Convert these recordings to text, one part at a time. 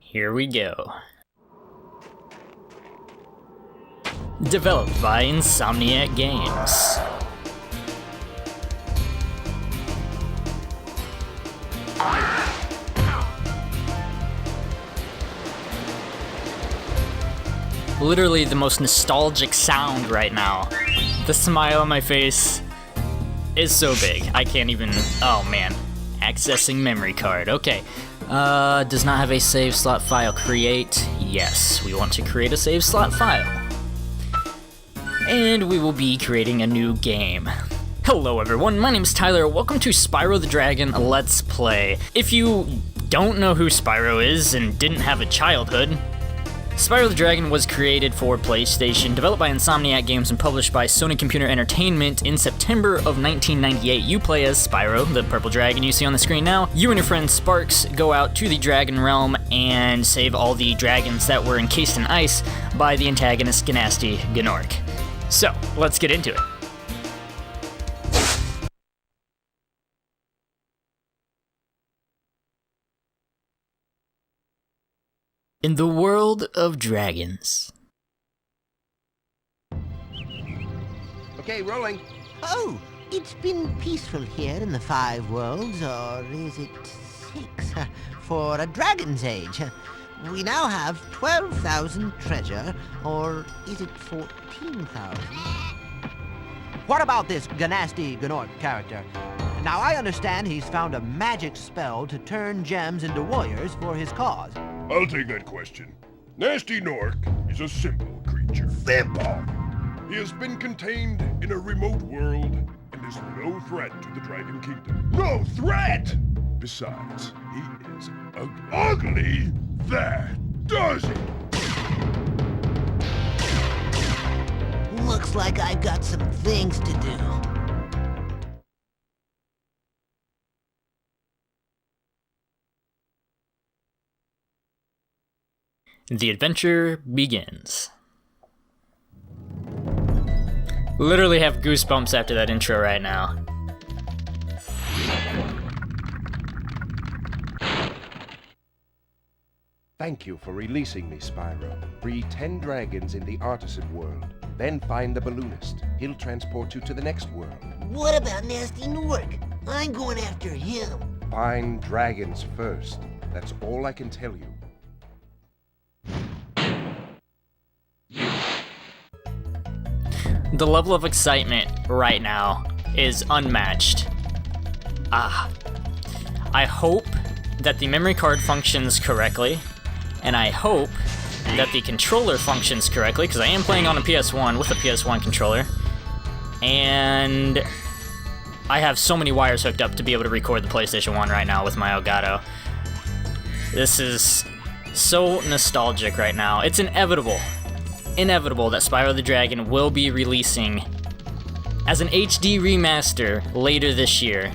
Here we go. Developed by Insomniac Games. Literally the most nostalgic sound right now. The smile on my face is so big. I can't even, oh man. Accessing memory card, okay. Does not have a save slot file. Create, yes. We want to create a save slot file. And we will be creating a new game. Hello everyone, my name is Tyler. Welcome to Spyro the Dragon Let's Play. If you don't know who Spyro is and didn't have a childhood, Spyro the Dragon was created for PlayStation, developed by Insomniac Games and published by Sony Computer Entertainment in September of 1998. You play as Spyro, the purple dragon you see on the screen now. You and your friend Sparks go out to the Dragon Realm and save all the dragons that were encased in ice by the antagonist Gnasty Gnorc. So, let's get into it. In the world of dragons. Okay, rolling. Oh, it's been peaceful here in the Five Worlds, or is it 6? For a dragon's age. We now have 12,000 treasure, or is it 14,000? What about this Gnasty Gnorc character? Now, I understand he's found a magic spell to turn gems into warriors for his cause. I'll take that question. Gnasty Gnorc is a simple creature. Simple. He has been contained in a remote world and is no threat to the Dragon Kingdom. No threat! Besides, he is ugly. Ugly? That does it! Looks like I've got some things to do. The adventure begins. Literally have goosebumps after that intro right now. Thank you for releasing me, Spyro. Free 10 dragons in the Artisan world. Then find the balloonist. He'll transport you to the next world. What about Gnasty Gnorc? I'm going after him. Find dragons first. That's all I can tell you. The level of excitement right now is unmatched. I hope that the memory card functions correctly, and I hope that the controller functions correctly, because I am playing on a PS1 with a PS1 controller, and I have so many wires hooked up to be able to record the PlayStation 1 right now with my Elgato. This is so nostalgic right now. It's inevitable that Spyro the Dragon will be releasing as an HD remaster later this year,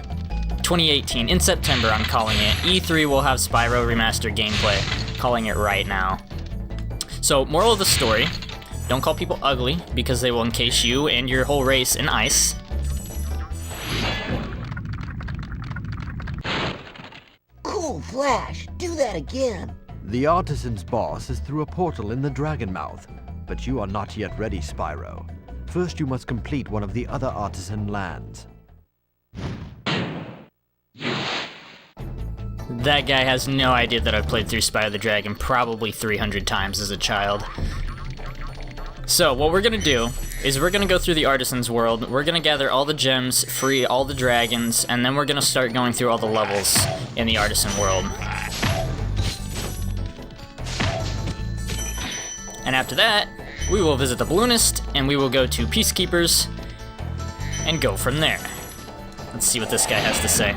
2018, in September I'm calling it. E3 will have Spyro remaster gameplay, calling it right now. So, moral of the story, don't call people ugly because they will encase you and your whole race in ice. Cool Flash, do that again. The Artisan's boss is through a portal in the Dragon Mouth, but you are not yet ready, Spyro. First you must complete one of the other Artisan lands. That guy has no idea that I've played through Spyro the Dragon probably 300 times as a child. So, what we're gonna do is we're gonna go through the Artisan's world, we're gonna gather all the gems, free all the dragons, and then we're gonna start going through all the levels in the Artisan world. And after that, we will visit the balloonist, and we will go to Peacekeepers, and go from there. Let's see what this guy has to say.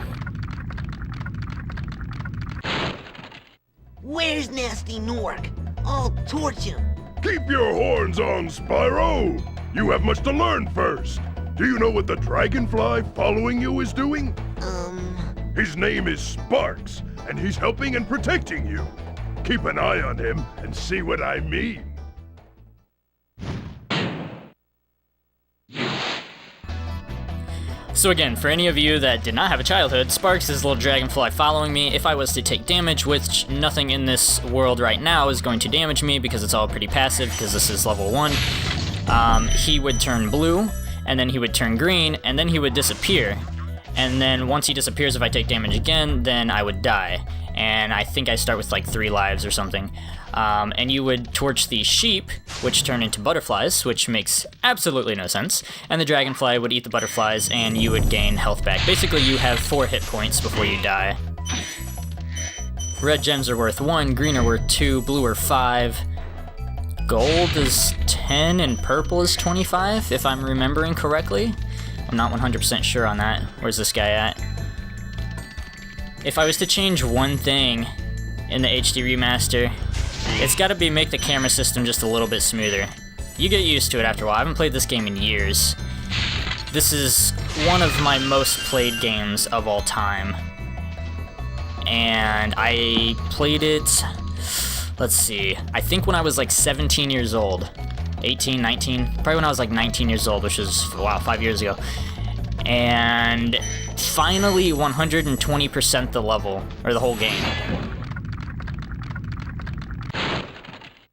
Where's Gnasty Gnorc? I'll torch him. Keep your horns on, Spyro! You have much to learn first. Do you know what the dragonfly following you is doing? His name is Sparks, and he's helping and protecting you. Keep an eye on him and see what I mean. So again, for any of you that did not have a childhood, Sparks is a little dragonfly following me. If I was to take damage, which nothing in this world right now is going to damage me because it's all pretty passive because this is level 1, he would turn blue, and then he would turn green, and then he would disappear. And then once he disappears, if I take damage again, then I would die. And I think I start with like 3 lives or something. And you would torch the sheep, which turn into butterflies, which makes absolutely no sense. And the dragonfly would eat the butterflies, and you would gain health back. Basically, you have 4 hit points before you die. Red gems are worth 1, green are worth 2, blue are 5. Gold is 10, and purple is 25, if I'm remembering correctly. I'm not 100% sure on that. Where's this guy at? If I was to change one thing in the HD remaster, it's gotta be make the camera system just a little bit smoother. You get used to it after a while. I haven't played this game in years. This is one of my most played games of all time. And I played it, let's see, I think when I was like 17 years old. 18, 19, probably when I was like 19 years old, which is, wow, 5 years ago. And finally 120% the level, or the whole game.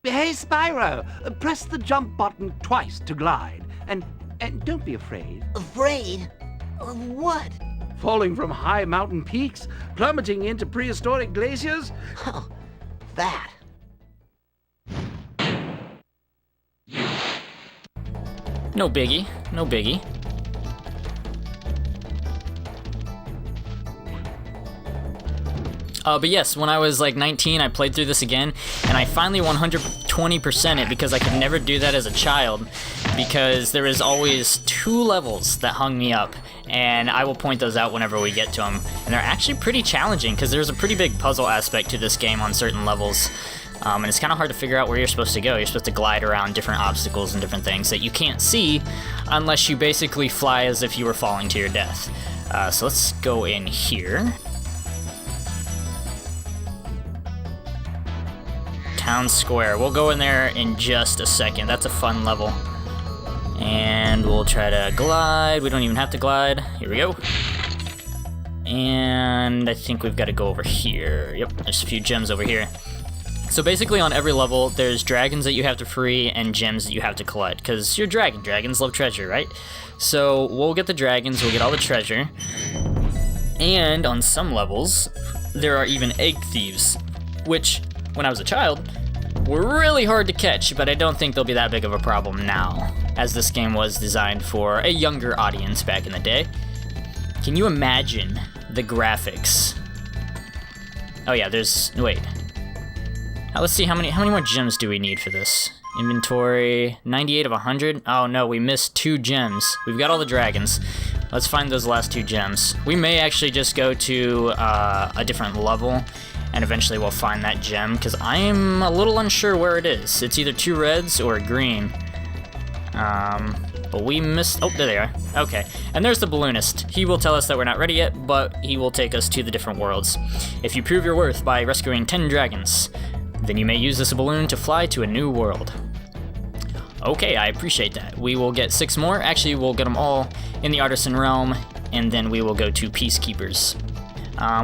Hey, Spyro, press the jump button twice to glide, and don't be afraid. Afraid? Of what? Falling from high mountain peaks, plummeting into prehistoric glaciers. Oh, that. No biggie, no biggie. But yes, when I was like 19, I played through this again, and I finally 120% it because I could never do that as a child, because there is always 2 levels that hung me up, and I will point those out whenever we get to them. And they're actually pretty challenging, because there's a pretty big puzzle aspect to this game on certain levels. And it's kind of hard to figure out where you're supposed to go. You're supposed to glide around different obstacles and different things that you can't see unless you basically fly as if you were falling to your death. So let's go in here. Town Square. We'll go in there in just a second. That's a fun level. And we'll try to glide. We don't even have to glide. Here we go. And I think we've got to go over here. Yep, there's a few gems over here. So basically on every level, there's dragons that you have to free and gems that you have to collect, because you're dragon. Dragons love treasure, right? So we'll get the dragons, we'll get all the treasure. And on some levels, there are even egg thieves, which, when I was a child, were really hard to catch, but I don't think they'll be that big of a problem now, as this game was designed for a younger audience back in the day. Can you imagine the graphics? Oh yeah, wait. Let's see, how many more gems do we need for this? Inventory, 98 of 100? Oh no, we missed 2 gems. We've got all the dragons. Let's find those last 2 gems. We may actually just go to a different level, and eventually we'll find that gem, because I'm a little unsure where it is. It's either 2 reds or green. But we missed, oh, there they are. Okay, and there's the balloonist. He will tell us that we're not ready yet, but he will take us to the different worlds. If you prove your worth by rescuing 10 dragons, then you may use this balloon to fly to a new world. Okay, I appreciate that. We will get 6 more. Actually, we'll get them all in the Artisan realm, and then we will go to Peacekeepers.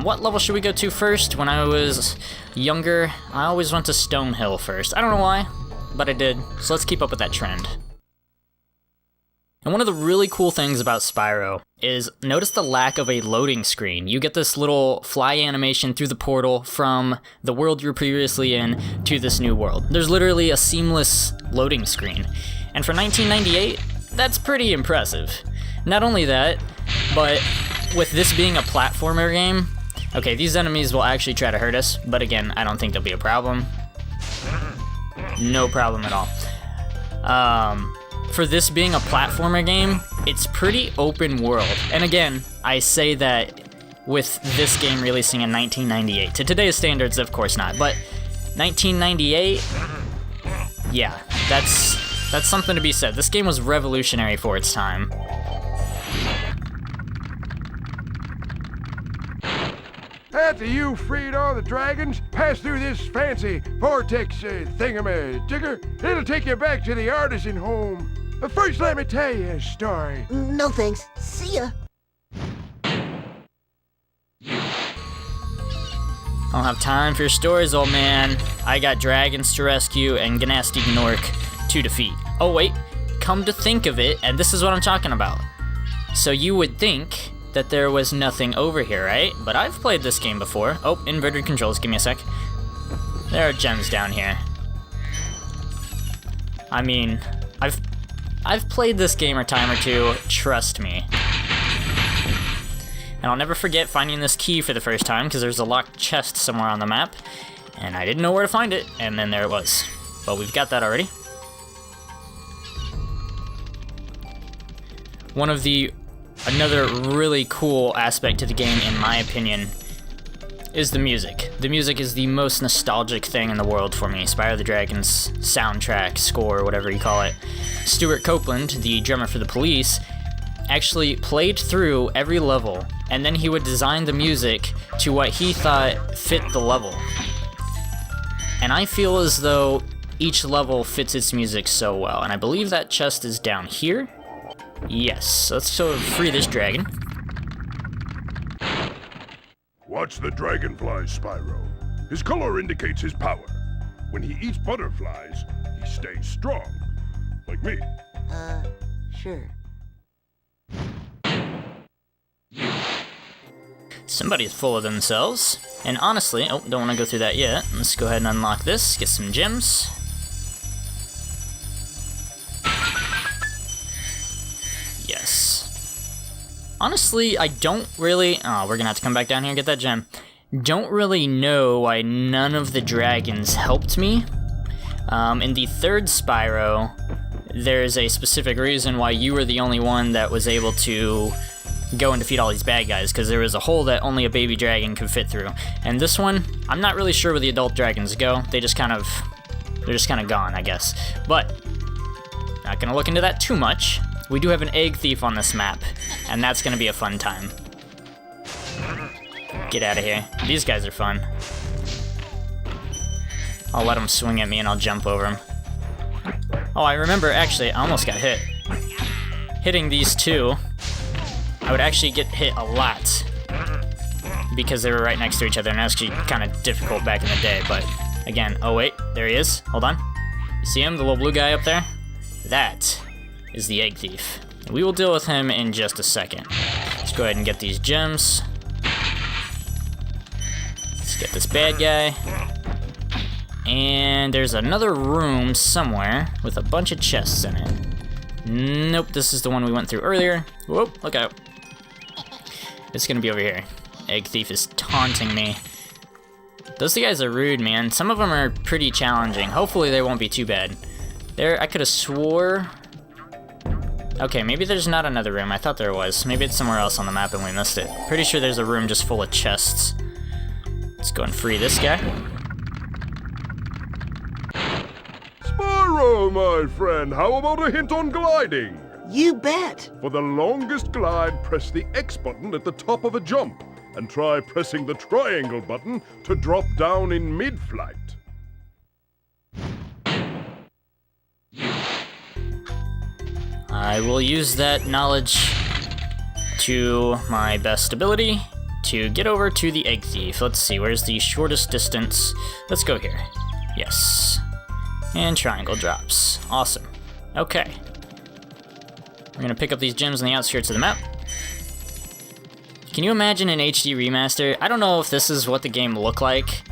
What level should we go to first? When I was younger, I always went to Stonehill first. I don't know why, but I did. So let's keep up with that trend. And one of the really cool things about Spyro is notice the lack of a loading screen. You get this little fly animation through the portal from the world you were previously in to this new world. There's literally a seamless loading screen. And for 1998, that's pretty impressive. Not only that, but with this being a platformer game, okay, these enemies will actually try to hurt us, but again, I don't think there'll be a problem. No problem at all. For this being a platformer game, it's pretty open world. And again, I say that with this game releasing in 1998. To today's standards, of course not, but 1998, yeah, that's something to be said. This game was revolutionary for its time. After you freed all the dragons, pass through this fancy vortex thingamajigger. It'll take you back to the Artisan home. But first, let me tell you a story. No thanks. See ya. I don't have time for your stories, old man. I got dragons to rescue and Gnasty Gnorc to defeat. Oh wait, come to think of it, and this is what I'm talking about. So you would think that there was nothing over here, right? But I've played this game before. Oh, inverted controls, give me a sec. There are gems down here. I mean, I've played this game a time or two, trust me. And I'll never forget finding this key for the first time, because there's a locked chest somewhere on the map, and I didn't know where to find it, and then there it was. But we've got that already. Another really cool aspect to the game, in my opinion, is the music. The music is the most nostalgic thing in the world for me. Spyro the Dragon's soundtrack, score, whatever you call it. Stuart Copeland, the drummer for the Police, actually played through every level, and then he would design the music to what he thought fit the level. And I feel as though each level fits its music so well, and I believe that chest is down here. Yes, let's sort of free this dragon. Watch the dragonfly, Spyro. His color indicates his power. When he eats butterflies, he stays strong. Like me. Sure. Somebody's full of themselves. And honestly, oh, don't want to go through that yet. Let's go ahead and unlock this, get some gems. Yes. Honestly, I don't really... Oh, we're gonna have to come back down here and get that gem. Don't really know why none of the dragons helped me. In the third Spyro, there's a specific reason why you were the only one that was able to go and defeat all these bad guys, because there was a hole that only a baby dragon could fit through. And this one, I'm not really sure where the adult dragons go. They're just kind of gone, I guess. But, not gonna look into that too much. We do have an egg thief on this map, and that's gonna be a fun time. Get out of here. These guys are fun. I'll let them swing at me and I'll jump over them. Oh, I remember, actually, I almost got hit. Hitting these two, I would actually get hit a lot because they were right next to each other, and that's actually kind of difficult back in the day, but again, oh wait, there he is. Hold on. You see him, the little blue guy up there? That is the egg thief. We will deal with him in just a second. Let's go ahead and get these gems. Let's get this bad guy. And there's another room somewhere with a bunch of chests in it. Nope, this is the one we went through earlier. Whoop, look out. It's gonna be over here. Egg thief is taunting me. Those guys are rude, man. Some of them are pretty challenging. Hopefully they won't be too bad. There, I could have swore... Okay, maybe there's not another room. I thought there was. Maybe it's somewhere else on the map and we missed it. Pretty sure there's a room just full of chests. Let's go and free this guy. Spyro, my friend, how about a hint on gliding? You bet. For the longest glide, press the X button at the top of a jump, and try pressing the triangle button to drop down in mid-flight. I will use that knowledge to my best ability to get over to the egg thief. Let's see, where's the shortest distance? Let's go here. Yes. And triangle drops. Awesome. Okay. We're gonna pick up these gems on the outskirts of the map. Can you imagine an HD remaster? I don't know if this is what the game looked like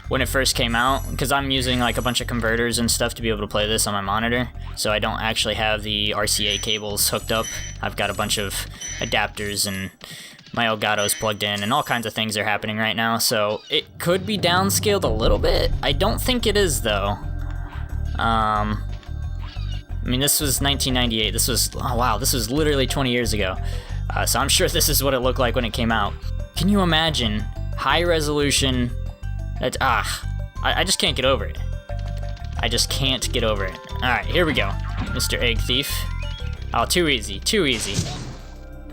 when it first came out, because I'm using like a bunch of converters and stuff to be able to play this on my monitor, so I don't actually have the RCA cables hooked up. I've got a bunch of adapters and my Elgato's plugged in, and all kinds of things are happening right now, so it could be downscaled a little bit. I don't think it is, though. I mean, this was 1998. This was, oh wow, this was literally 20 years ago. So I'm sure this is what it looked like when it came out. Can you imagine high resolution? I just can't get over it. I just can't get over it. All right, here we go, Mr. Egg Thief. Oh, too easy, too easy.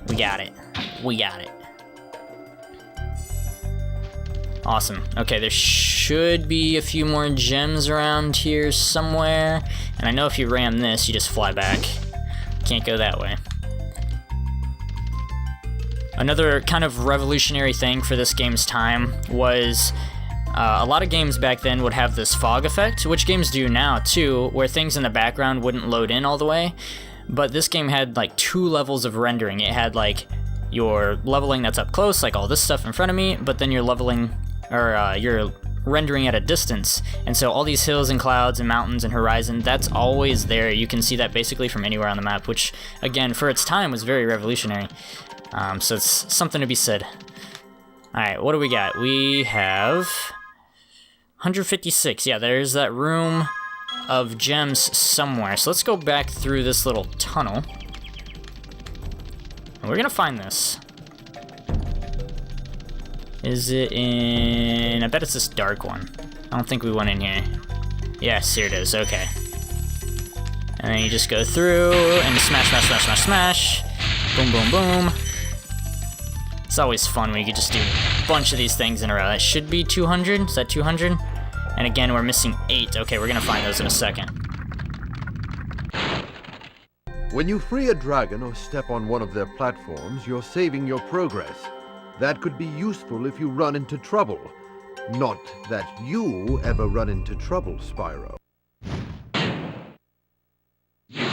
We got it. We got it. Awesome. Okay, there should be a few more gems around here somewhere. And I know if you ram this, you just fly back. Can't go that way. Another kind of revolutionary thing for this game's time was A lot of games back then would have this fog effect, which games do now too, where things in the background wouldn't load in all the way. But this game had like 2 levels of rendering. It had like your leveling that's up close, like all this stuff in front of me, but then you're leveling, or you're rendering at a distance. And so all these hills and clouds and mountains and horizon, that's always there. You can see that basically from anywhere on the map, which again, for its time was very revolutionary. So it's something to be said. Alright, what do we got? We have 156. Yeah, there's that room of gems somewhere. So let's go back through this little tunnel. And we're gonna find this. Is it in... I bet it's this dark one. I don't think we went in here. Yes, here it is. Okay. And then you just go through and smash, smash, smash, smash, smash. Boom, boom, boom. It's always fun when you can just do a bunch of these things in a row. That should be 200. Is that 200? And again, we're missing 8. Okay, we're gonna find those in a second. When you free a dragon or step on one of their platforms, you're saving your progress. That could be useful if you run into trouble. Not that you ever run into trouble, Spyro. I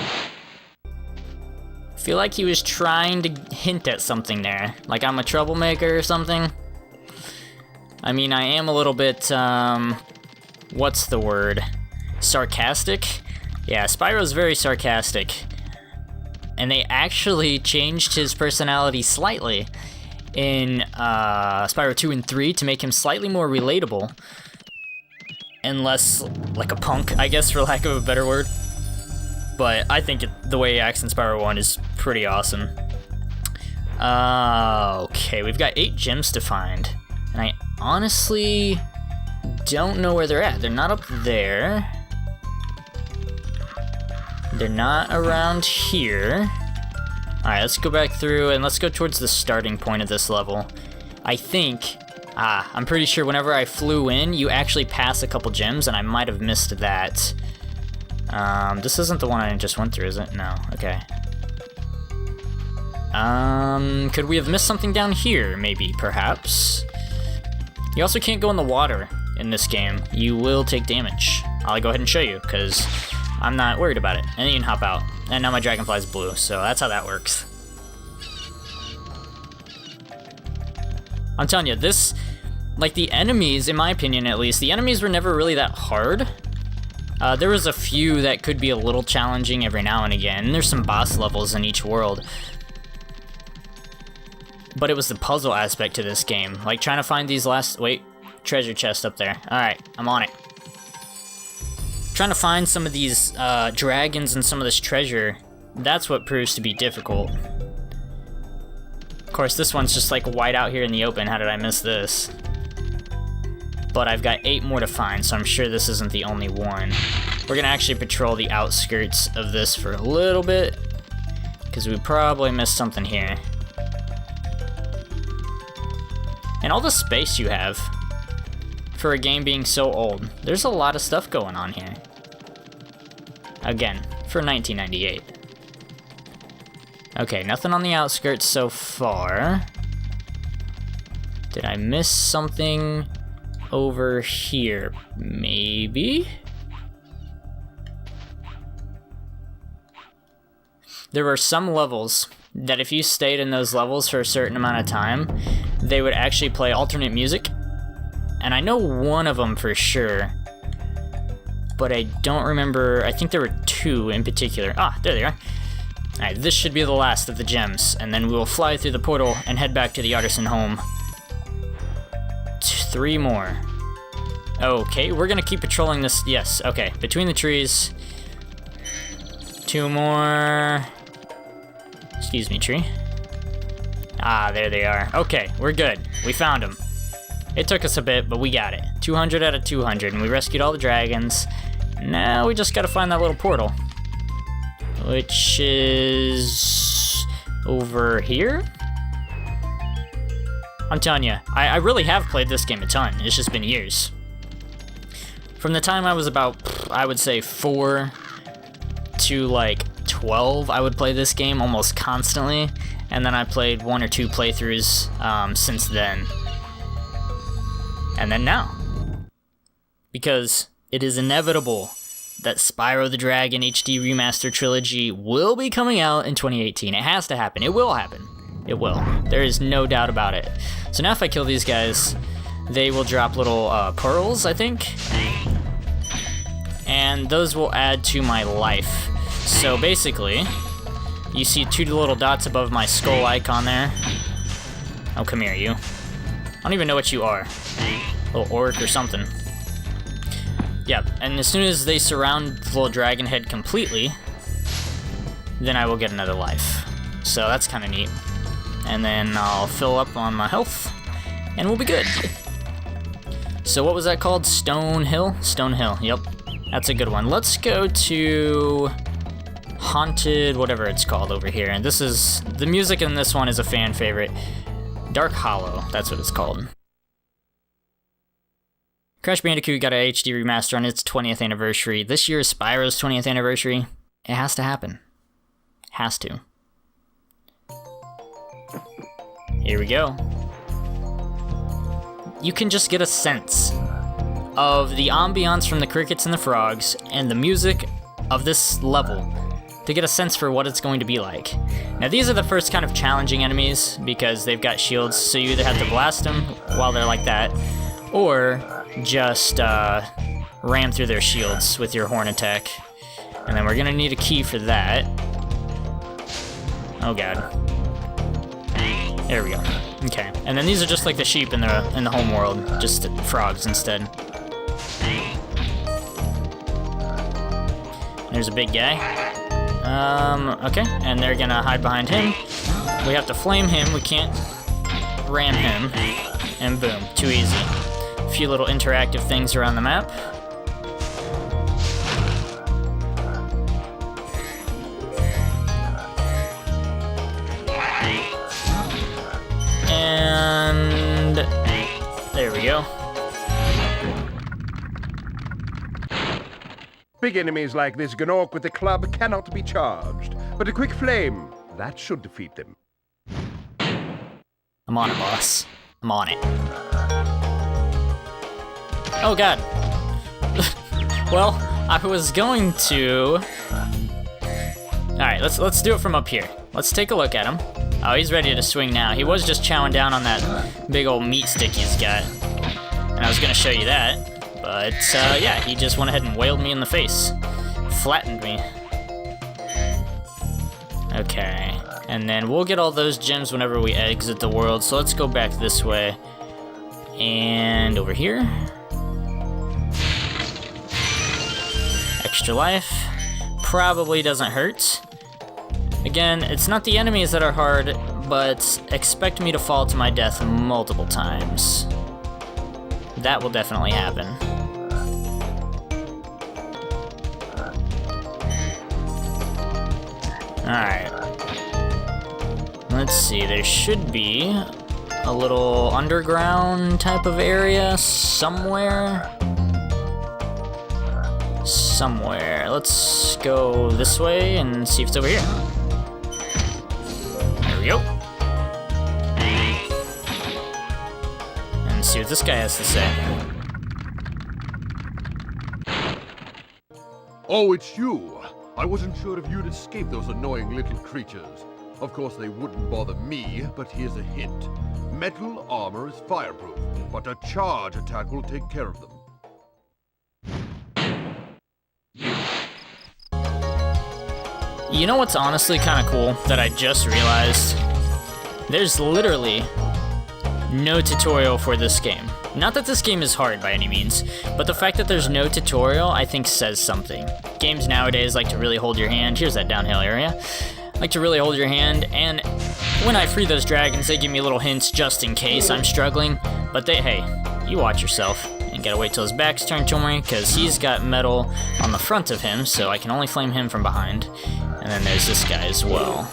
feel like he was trying to hint at something there. Like I'm a troublemaker or something. I mean, I am a little bit, what's the word? Sarcastic? Yeah, Spyro's very sarcastic. And they actually changed his personality slightly in Spyro 2 and 3 to make him slightly more relatable and less like a punk, I guess, for lack of a better word. But I think the way he acts in Spyro 1 is pretty awesome. Okay, we've got 8 gems to find. And I honestly don't know where they're at. They're not up there. They're not around here. Alright, let's go back through and let's go towards the starting point of this level. I think, I'm pretty sure whenever I flew in, you actually pass a couple gems, and I might have missed that. This isn't the one I just went through, is it? No, okay. Could we have missed something down here, maybe, perhaps? You also can't go in the water in this game. You will take damage. I'll go ahead and show you, because I'm not worried about it. And then you can hop out. And now my dragonfly's blue, so that's how that works. I'm telling you, this, like the enemies, in my opinion at least, the enemies were never really that hard. There was a few that could be a little challenging every now and again. And there's some boss levels in each world. But it was the puzzle aspect to this game. Like trying to find these treasure chest up there. Alright, I'm on it. Trying to find some of these dragons and some of this treasure, that's what proves to be difficult. Of course, this one's just like white out here in the open. How did I miss this? But I've got 8 more to find, so I'm sure this isn't the only one. We're gonna actually patrol the outskirts of this for a little bit, because we probably missed something here. And all the space you have for a game being so old, there's a lot of stuff going on here. Again, for 1998. Okay, nothing on the outskirts so far. Did I miss something over here? Maybe? There were some levels that if you stayed in those levels for a certain amount of time, they would actually play alternate music. And I know one of them for sure, but I don't remember. I think there were 2 in particular. Ah, there they are. Alright, this should be the last of the gems, and then we will fly through the portal and head back to the Artisan home. 3 more. Okay, we're gonna keep patrolling this. Yes, okay, between the trees. 2 more. Excuse me, tree. Ah, there they are. Okay, we're good. We found them. It took us a bit, but we got it. 200 out of 200, and we rescued all the dragons. Now we just gotta find that little portal, which is over here? I'm telling you, I really have played this game a ton. It's just been years. From the time I was about, I would say 4 to like 12, I would play this game almost constantly, and then I played 1 or 2 playthroughs since then. And then now. because it is inevitable that Spyro the Dragon HD Remaster Trilogy will be coming out in 2018. It has to happen. It will happen. It will. There is no doubt about it. So now if I kill these guys, they will drop little pearls, I think. And those will add to my life. So basically, you see 2 little dots above my skull icon there. Oh, come here, you. I don't even know what you are. Little orc or something. Yeah, and as soon as they surround the little dragon head completely, then I will get another life. So that's kind of neat. And then I'll fill up on my health, and we'll be good. So what was that called? Stone Hill? Stone Hill, yep. That's a good one. Let's go to Haunted, whatever it's called over here. And this is, the music in this one is a fan favorite. Dark Hollow, that's what it's called. Crash Bandicoot got a HD remaster on its 20th anniversary. This year is Spyro's 20th anniversary. It has to happen. Has to. Here we go. You can just get a sense of the ambiance from the crickets and the frogs and the music of this level to get a sense for what it's going to be like. Now these are the first kind of challenging enemies because they've got shields, so you either have to blast them while they're like that, or just ram through their shields with your horn attack. And then we're gonna need a key for that. Oh god. There we go. Okay. And then these are just like the sheep in the Homeworld, just frogs instead. There's a big guy. Okay. And they're gonna hide behind him. We have to flame him. We can't ram him. And boom. Too easy. A few little interactive things around the map. And there we go. Big enemies like this Gnorc with the club cannot be charged, but a quick flame, that should defeat them. I'm on it, boss. I'm on it. Oh god. Well, I was going to... Alright, let's do it from up here. Let's take a look at him. Oh, he's ready to swing now. He was just chowing down on that big old meat stick he's got. And I was gonna show you that. But, yeah, he just went ahead and wailed me in the face. Flattened me. Okay. And then we'll get all those gems whenever we exit the world. So let's go back this way. And over here. Extra life. Probably doesn't hurt. Again, it's not the enemies that are hard, but expect me to fall to my death multiple times. That will definitely happen. Alright. Let's see, there should be a little underground type of area somewhere. Let's go this way and see if it's over here. There we go. And see what this guy has to say. Oh, it's you. I wasn't sure if you'd escape those annoying little creatures. Of course, they wouldn't bother me, but here's a hint. Metal armor is fireproof, but a charge attack will take care of them. You know what's honestly kind of cool that I just realized? There's literally no tutorial for this game. Not that this game is hard by any means, but the fact that there's no tutorial I think says something. Games nowadays like to really hold your hand. Here's that downhill area. Like to really hold your hand, and when I free those dragons they give me little hints just in case I'm struggling, but hey, you watch yourself. And gotta wait till his back's turned to me, because he's got metal on the front of him, so I can only flame him from behind. And then there's this guy as well.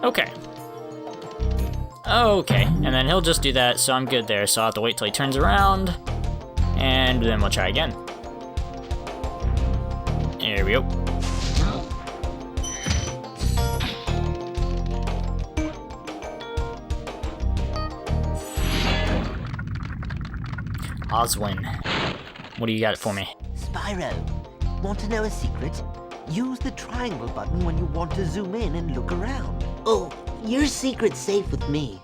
Okay. Okay, and then he'll just do that, so I'm good there. So I'll have to wait till he turns around, and then we'll try again. There we go. Oswin. What do you got for me? Spyro, want to know a secret? Use the triangle button when you want to zoom in and look around. Oh, your secret's safe with me.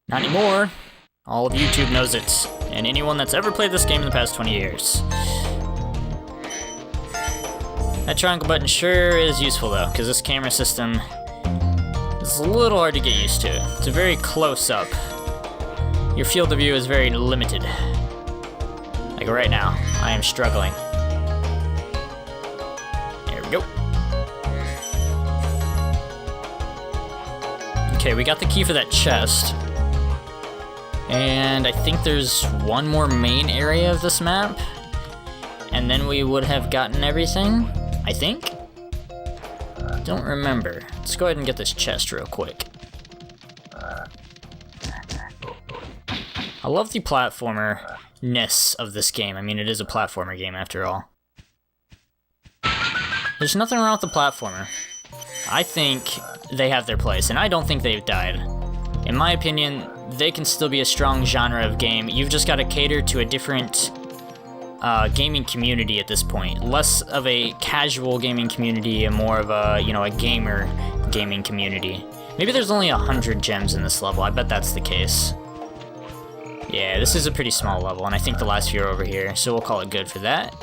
Not anymore. All of YouTube knows it, and anyone that's ever played this game in the past 20 years. That triangle button sure is useful though, because this camera system is a little hard to get used to. It's a very close up. Your field of view is very limited. Like right now, I am struggling. There we go. Okay, we got the key for that chest. And I think there's one more main area of this map. And then we would have gotten everything, I think? Don't remember. Let's go ahead and get this chest real quick. I love the platformer-ness of this game. I mean, it is a platformer game after all. There's nothing wrong with the platformer. I think they have their place, and I don't think they've died. In my opinion, they can still be a strong genre of game. You've just got to cater to a different gaming community at this point. Less of a casual gaming community and more of a, you know, a gamer gaming community. Maybe there's only 100 gems in this level. I bet that's the case. Yeah, this is a pretty small level, and I think the last few are over here, so we'll call it good for that.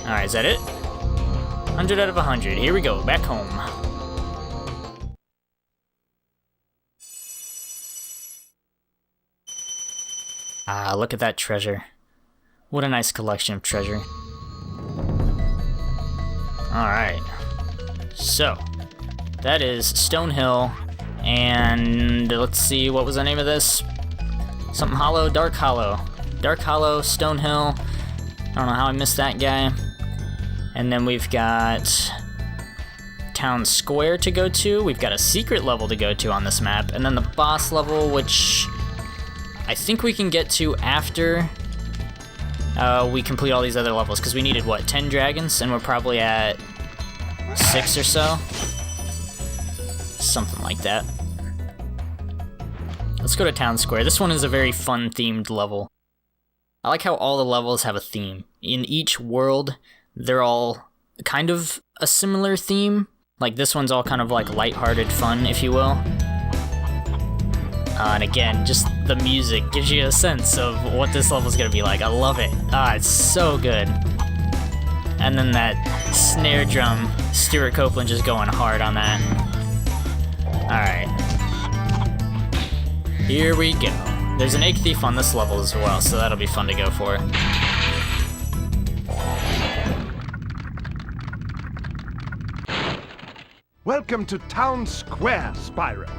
Alright, is that it? 100 out of 100. Here we go, back home. Ah, look at that treasure. What a nice collection of treasure. Alright. So, that is Stone Hill, and let's see, what was the name of this? Something Hollow, Dark Hollow. Dark Hollow, Stone Hill. I don't know how I missed that guy. And then we've got Town Square to go to. We've got a secret level to go to on this map, and then the boss level, which I think we can get to after we complete all these other levels, because we needed, what, 10 dragons? And we're probably at 6 or so? Something like that. Let's go to Town Square. This one is a very fun themed level. I like how all the levels have a theme. In each world, they're all kind of a similar theme. Like this one's all kind of like lighthearted fun, if you will. And again, just the music gives you a sense of what this level's gonna be like. I love it. Ah, it's so good. And then that snare drum, Stuart Copeland just going hard on that. Alright. Here we go. There's an egg thief on this level as well, so that'll be fun to go for. Welcome to Town Square, Spyro.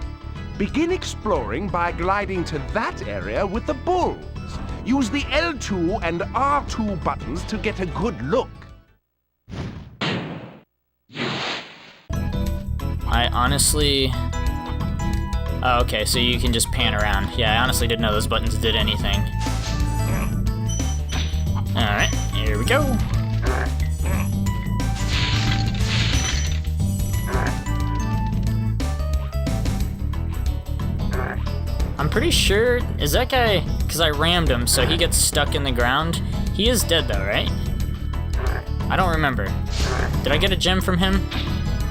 Begin exploring by gliding to that area with the bulls. Use the L2 and R2 buttons to get a good look. I honestly... Oh, okay, so you can just pan around. Yeah, I honestly didn't know those buttons did anything. Alright, here we go. I'm pretty sure, is that guy, because I rammed him, so he gets stuck in the ground. He is dead though, right? I don't remember. Did I get a gem from him?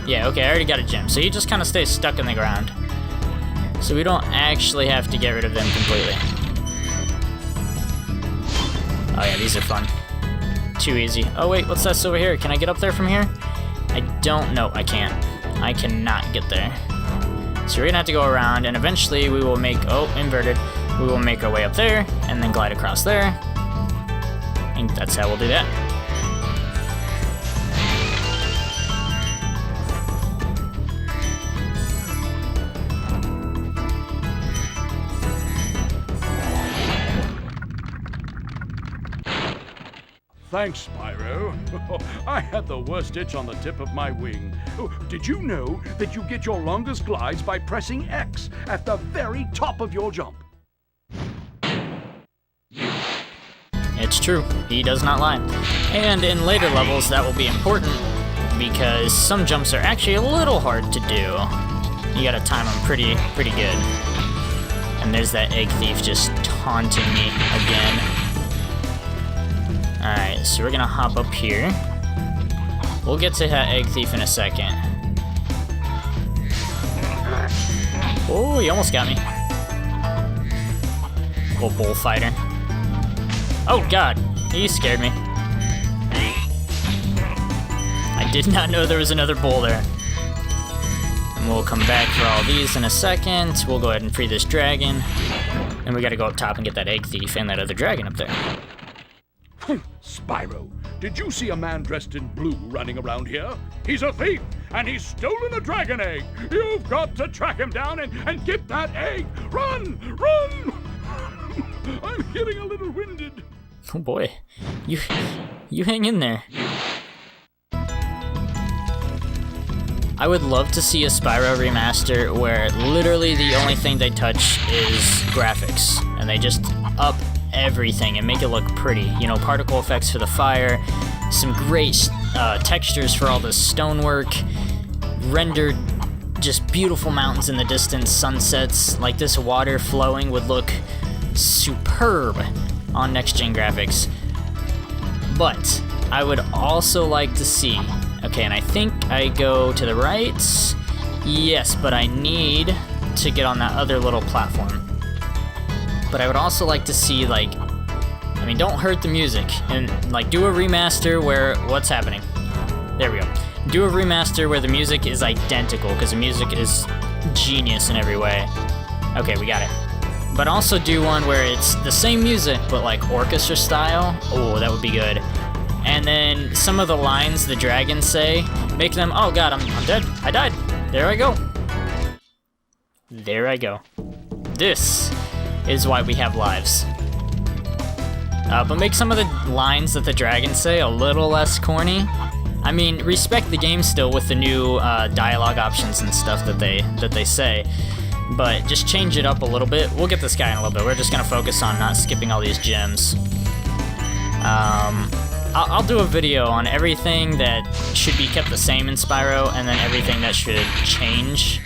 Yeah, okay, I already got a gem. So he just kind of stays stuck in the ground. So we don't actually have to get rid of them completely. Oh yeah, these are fun. Too easy. Oh wait, what's that over here? Can I get up there from here? I don't know, I can't. I cannot get there. So we're gonna have to go around, and eventually we will make, oh, inverted. We will make our way up there, and then glide across there. And that's how we'll do that. Thanks, Spyro. I had the worst itch on the tip of my wing. Oh, did you know that you get your longest glides by pressing X at the very top of your jump? It's true, he does not lie. And in later levels that will be important, because some jumps are actually a little hard to do. You gotta time them pretty good. And there's that egg thief just taunting me again. Alright, so we're gonna hop up here. We'll get to that egg thief in a second. Oh, he almost got me. Little bullfighter. Oh god, he scared me. I did not know there was another bull there. And we'll come back for all these in a second. We'll go ahead and free this dragon. And we gotta go up top and get that egg thief and that other dragon up there. Spyro, did you see a man dressed in blue running around here? He's a thief, and he's stolen a dragon egg. You've got to track him down and get that egg. Run! Run! I'm getting a little winded. Oh boy, you hang in there. I would love to see a Spyro remaster where literally the only thing they touch is graphics, and they just up everything and make it look pretty. You know, particle effects for the fire, some great textures for all the stonework, rendered just beautiful mountains in the distance, sunsets, like this water flowing would look superb on next-gen graphics. But I would also like to see, okay, and I think I go to the right, yes, but I need to get on that other little platform. But I would also like to see, like, I mean, don't hurt the music, and like do a remaster where, what's happening? There we go. Do a remaster where the music is identical, because the music is genius in every way. Okay, we got it. But also do one where it's the same music, but like orchestra style. Oh, that would be good. And then some of the lines the dragons say, make them, oh god, I'm dead. I died. There I go. There I go. This is why we have lives. But make some of the lines that the dragons say a little less corny. I mean, respect the game still with the new dialogue options and stuff that they say. But just change it up a little bit. We'll get this guy in a little bit. We're just gonna focus on not skipping all these gems. I'll do a video on everything that should be kept the same in Spyro, and then everything that should change,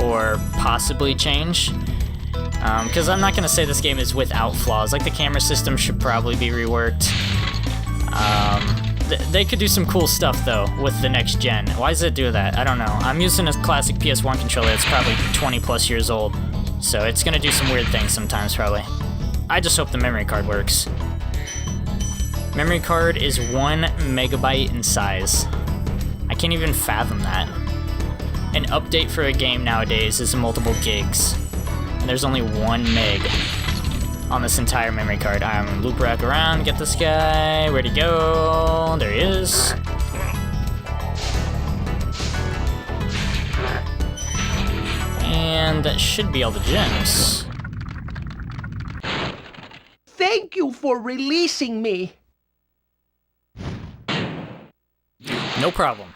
or possibly change. Because I'm not gonna say this game is without flaws. Like, the camera system should probably be reworked. They could do some cool stuff, though, with the next gen. Why does it do that? I don't know. I'm using a classic PS1 controller that's probably 20 plus years old, so it's gonna do some weird things sometimes, probably. I just hope the memory card works. Memory card is 1 megabyte in size. I can't even fathom that. An update for a game nowadays is multiple gigs, and there's only 1 meg on this entire memory card. I'm gonna loop back around, get this guy. Where'd he go? There he is. And that should be all the gems. Thank you for releasing me. No problem.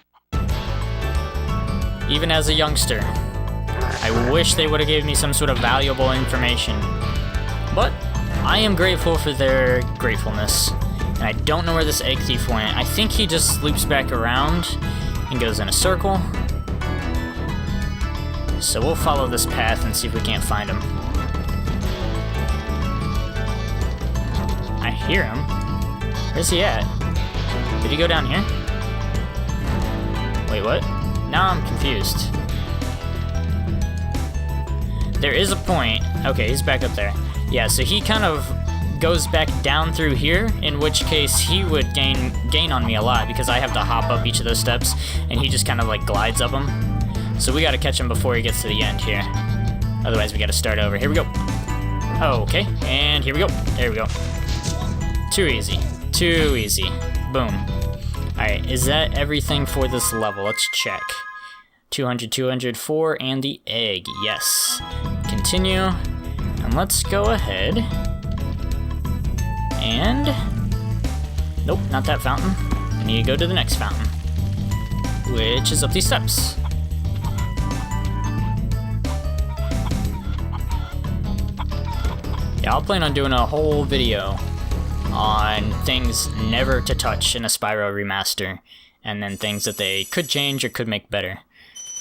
Even as a youngster, I wish they would have given me some sort of valuable information. But I am grateful for their gratefulness. And I don't know where this egg thief went. I think he just loops back around and goes in a circle. So we'll follow this path and see if we can't find him. I hear him. Where's he at? Did he go down here? Wait, what? Now I'm confused. There is a point. Okay, he's back up there. Yeah, so he kind of goes back down through here, in which case he would gain on me a lot because I have to hop up each of those steps, and he just kind of like glides up them. So we gotta catch him before he gets to the end here. Otherwise we gotta start over. Here we go. Okay, and here we go. There we go. Too easy. Too easy. Boom. Alright, is that everything for this level? Let's check. 200, 204, and the egg. Yes. Continue. And let's go ahead. And... nope, not that fountain. I need to go to the next fountain, which is up these steps. Yeah, I'll plan on doing a whole video on things never to touch in a Spyro remaster, and then things that they could change or could make better.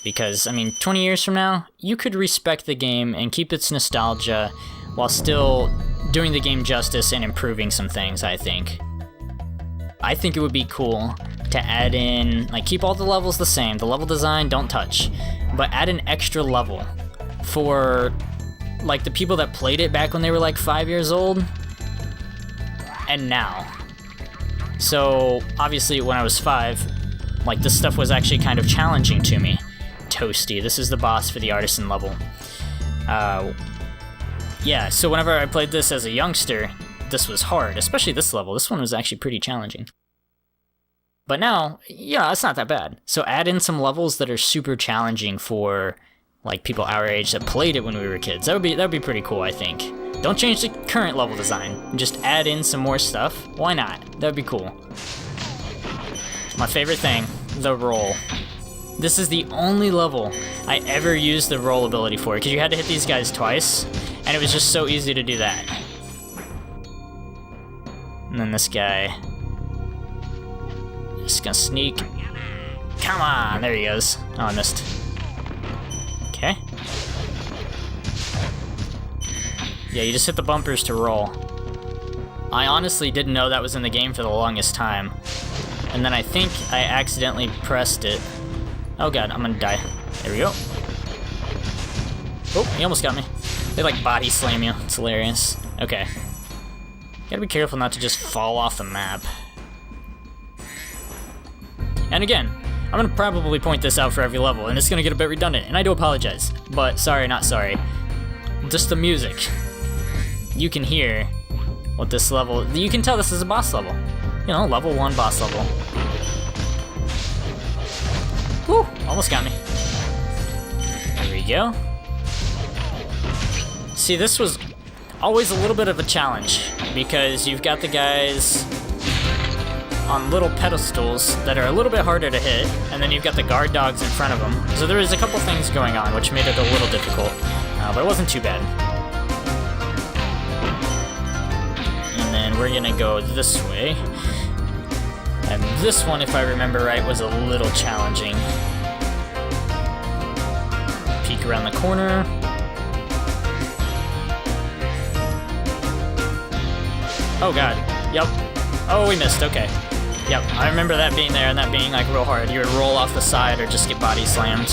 Because, I mean, 20 years from now, you could respect the game and keep its nostalgia while still doing the game justice and improving some things, I think. I think it would be cool to add in, like, keep all the levels the same, the level design, don't touch, but add an extra level for, like, the people that played it back when they were, like, 5 years old, and now. So, obviously, when I was 5, like, this stuff was actually kind of challenging to me. Toasty, this is the boss for the Artisan level. Yeah, so whenever I played this as a youngster, this was hard, especially this level. This one was actually pretty challenging. But now, yeah, it's not that bad. So add in some levels that are super challenging for, like, people our age that played it when we were kids. That would be pretty cool, I think. Don't change the current level design. Just add in some more stuff. Why not? That would be cool. My favorite thing, the roll. This is the only level I ever used the roll ability for, because you had to hit these guys twice, and it was just so easy to do that. And then this guy. Just gonna sneak. Come on, there he goes. Oh, I missed. Okay. Yeah, you just hit the bumpers to roll. I honestly didn't know that was in the game for the longest time. And then I think I accidentally pressed it. Oh god, I'm gonna die. There we go. Oh, he almost got me. They like body slam you. It's hilarious. Okay. Gotta be careful not to just fall off the map. And again, I'm gonna probably point this out for every level, and it's gonna get a bit redundant, and I do apologize. But sorry, not sorry. Just the music. You can hear what this level... You can tell this is a boss level. You know, level 1 boss level. Whew, almost got me. There we go. See, this was always a little bit of a challenge, because you've got the guys on little pedestals that are a little bit harder to hit, and then you've got the guard dogs in front of them. So there was a couple things going on, which made it a little difficult, but it wasn't too bad. And then we're gonna go this way. And this one, if I remember right, was a little challenging. Peek around the corner. Oh god, yep. Oh, we missed, okay. Yep, I remember that being there and that being like real hard. You would roll off the side or just get body slammed.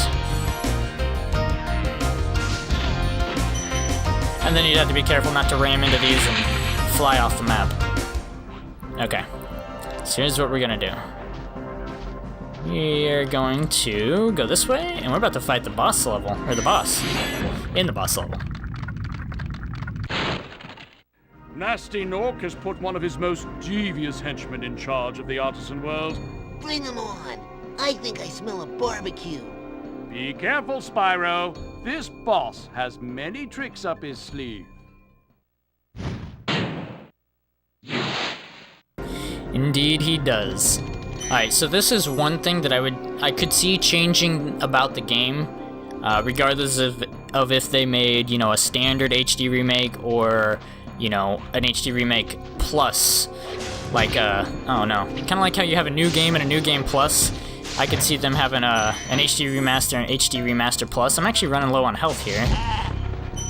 And then you'd have to be careful not to ram into these and fly off the map. Okay, so here's what we're gonna do. We're going to go this way, and we're about to fight the boss level, or the boss, in the boss level. Nasty Nork has put one of his most devious henchmen in charge of the Artisan world. Bring him on. I think I smell a barbecue. Be careful, Spyro. This boss has many tricks up his sleeve. Indeed he does. Alright, so this is one thing that I could see changing about the game, regardless of if they made, you know, a standard HD remake or, you know, an HD remake plus, like oh no, kind of like how you have a new game and a new game plus. I could see them having an HD remaster and HD remaster plus. I'm actually running low on health here.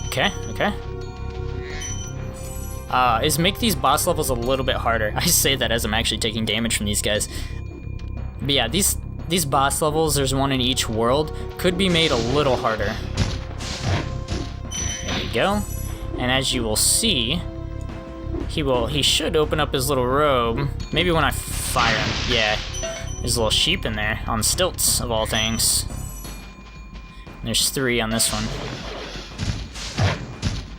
Okay, okay. Is make these boss levels a little bit harder. I say that as I'm actually taking damage from these guys. But yeah, these boss levels, there's one in each world, could be made a little harder. There we go. And as you will see, he should open up his little robe. Maybe when I fire him. Yeah, there's a little sheep in there, on stilts, of all things. There's 3 on this one.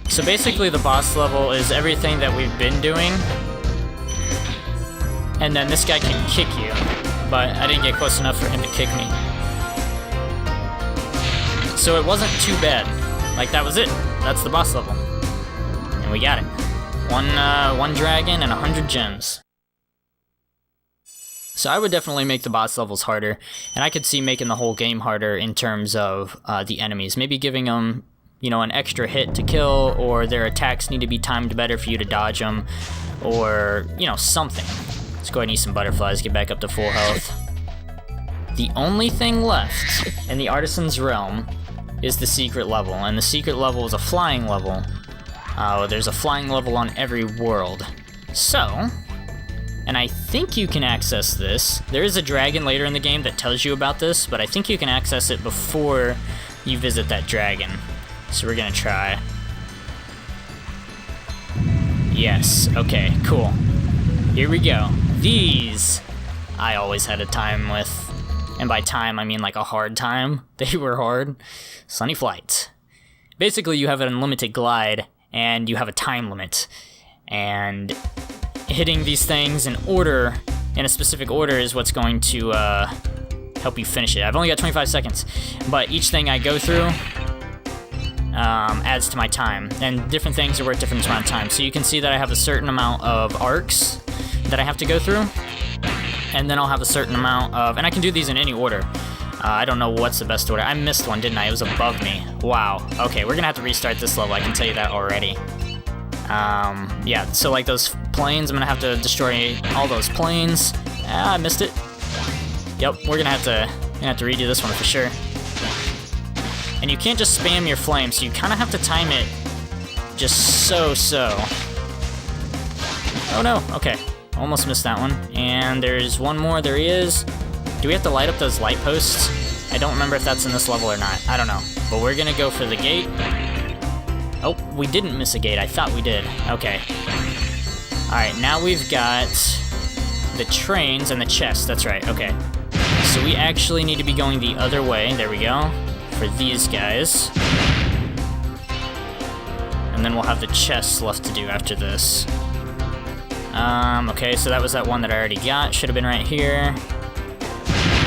So basically the boss level is everything that we've been doing. And then this guy can kick you. But I didn't get close enough for him to kick me. So it wasn't too bad. Like, that was it. That's the boss level. And we got it. One dragon and 100 gems. So I would definitely make the boss levels harder, and I could see making the whole game harder in terms of the enemies. Maybe giving them, you know, an extra hit to kill, or their attacks need to be timed better for you to dodge them, or, you know, something. Let's go ahead and eat some butterflies, get back up to full health. The only thing left in the Artisan's realm is the secret level, and the secret level is a flying level. There's a flying level on every world. So, and I think you can access this. There is a dragon later in the game that tells you about this, but I think you can access it before you visit that dragon. So we're gonna try. Yes, okay, cool. Here we go. These, I always had a time with. And by time, I mean like a hard time. They were hard. Sunny Flight. Basically, you have an unlimited glide, and you have a time limit. And hitting these things in order, in a specific order, is what's going to help you finish it. I've only got 25 seconds, but each thing I go through adds to my time, and different things are worth different amount of time. So you can see that I have a certain amount of arcs that I have to go through, and then I'll have a certain amount of, and I can do these in any order. I don't know what's the best order. I missed one, didn't I? It was above me. Wow. Okay, we're gonna have to restart this level, I can tell you that already. Yeah, so like those planes, I'm gonna have to destroy all those planes. I missed it. Yep, we're gonna have to redo this one for sure. And you can't just spam your flame, so you kind of have to time it just so. Oh no, okay. Almost missed that one. And there's one more, there he is. Do we have to light up those light posts? I don't remember if that's in this level or not. I don't know. But we're gonna go for the gate. Oh, we didn't miss a gate. I thought we did. Okay. Alright, now we've got the trains and the chest. That's right, okay. So we actually need to be going the other way. There we go. For these guys. And then we'll have the chests left to do after this. Okay, so that was that one that I already got. Should have been right here.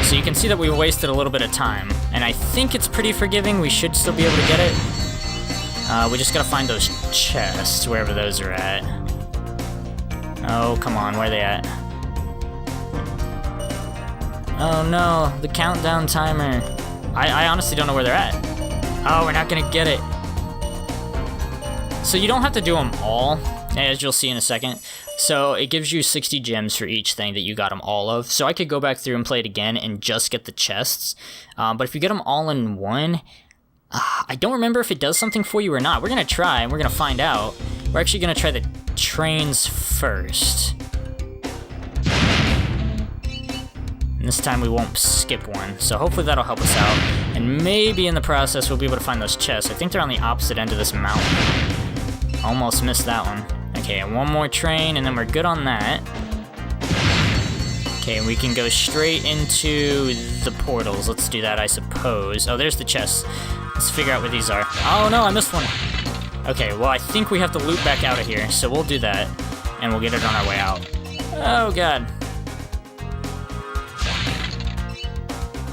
So you can see that we wasted a little bit of time. And I think it's pretty forgiving. We should still be able to get it. We just gotta find those chests, wherever those are at. Oh, come on, where are they at? Oh no, the countdown timer. I honestly don't know where they're at. Oh, we're not gonna get it. So you don't have to do them all, as you'll see in a second. So it gives you 60 gems for each thing that you got them all of. So I could go back through and play it again and just get the chests. But if you get them all in one, I don't remember if it does something for you or not. We're gonna try and we're gonna find out. We're actually gonna try the trains first. And this time we won't skip one, so hopefully that'll help us out. And maybe in the process we'll be able to find those chests. I think they're on the opposite end of this mountain. Almost missed that one. Okay, and one more train, and then we're good on that. Okay, we can go straight into the portals. Let's do that, I suppose. Oh, there's the chests. Let's figure out where these are. Oh no, I missed one. Okay, well I think we have to loop back out of here, so we'll do that, and we'll get it on our way out. Oh god.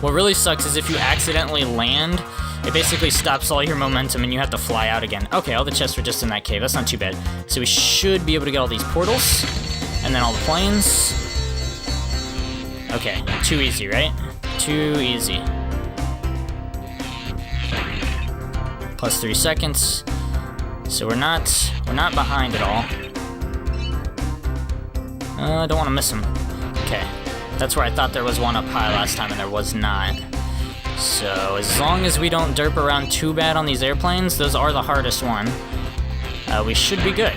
What really sucks is if you accidentally land, it basically stops all your momentum and you have to fly out again. Okay, all the chests were just in that cave. That's not too bad. So we should be able to get all these portals, and then all the planes. Okay, too easy, right? Too easy. Plus 3 seconds. So we're not behind at all. I don't want to miss him. Okay. That's where I thought there was one up high last time, and there was not. So, as long as we don't derp around too bad on these airplanes, those are the hardest one, we should be good.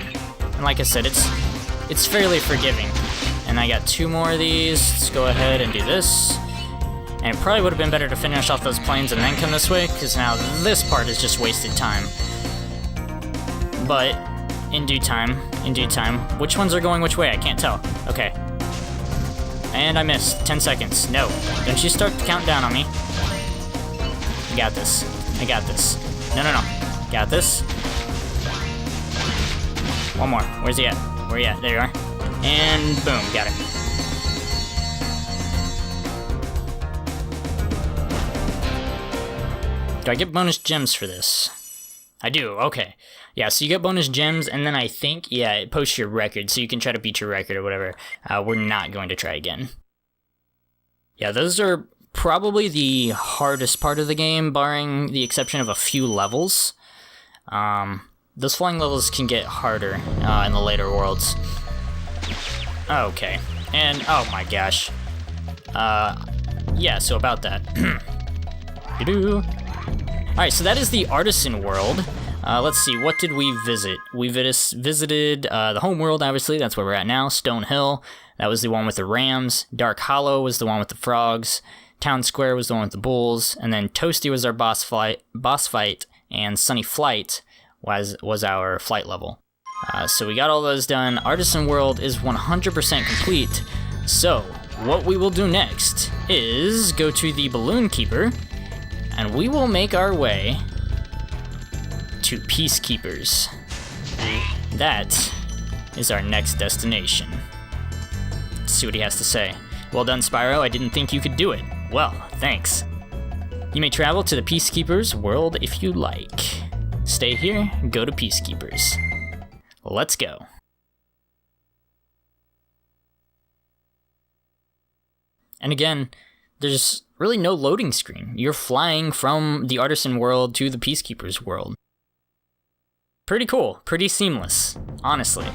And like I said, it's fairly forgiving. And I got 2 more of these. Let's go ahead and do this. And it probably would have been better to finish off those planes and then come this way, because now this part is just wasted time. But, in due time. Which ones are going which way? I can't tell. Okay. And I missed. 10 seconds. No. Don't you start the countdown on me. I got this. No. Got this. One more. Where's he at? Where you at? There you are. And boom. Got it. Do I get bonus gems for this? I do. Okay. Yeah, so you get bonus gems, and then I think, yeah, it posts your record, so you can try to beat your record or whatever. We're not going to try again. Yeah, those are probably the hardest part of the game, barring the exception of a few levels. Those flying levels can get harder in the later worlds. Okay, and oh my gosh. yeah, so about that. Alright, so that is the Artisan world. Let's see, what did we visit? We visited the Homeworld, obviously, that's where we're at now. Stone Hill, that was the one with the rams. Dark Hollow was the one with the frogs. Town Square was the one with the bulls. And then Toasty was our boss fight, and Sunny Flight was our flight level. So we got all those done. Artisan World is 100% complete. So, what we will do next is go to the Balloon Keeper, and we will make our way to Peacekeepers. That is our next destination. Let's see what he has to say. Well done, Spyro. I didn't think you could do it. Well, thanks. You may travel to the Peacekeepers world if you like. Stay here, go to Peacekeepers. Let's go. And again, there's really no loading screen. You're flying from the Artisan world to the Peacekeepers world. Pretty cool, pretty seamless, honestly.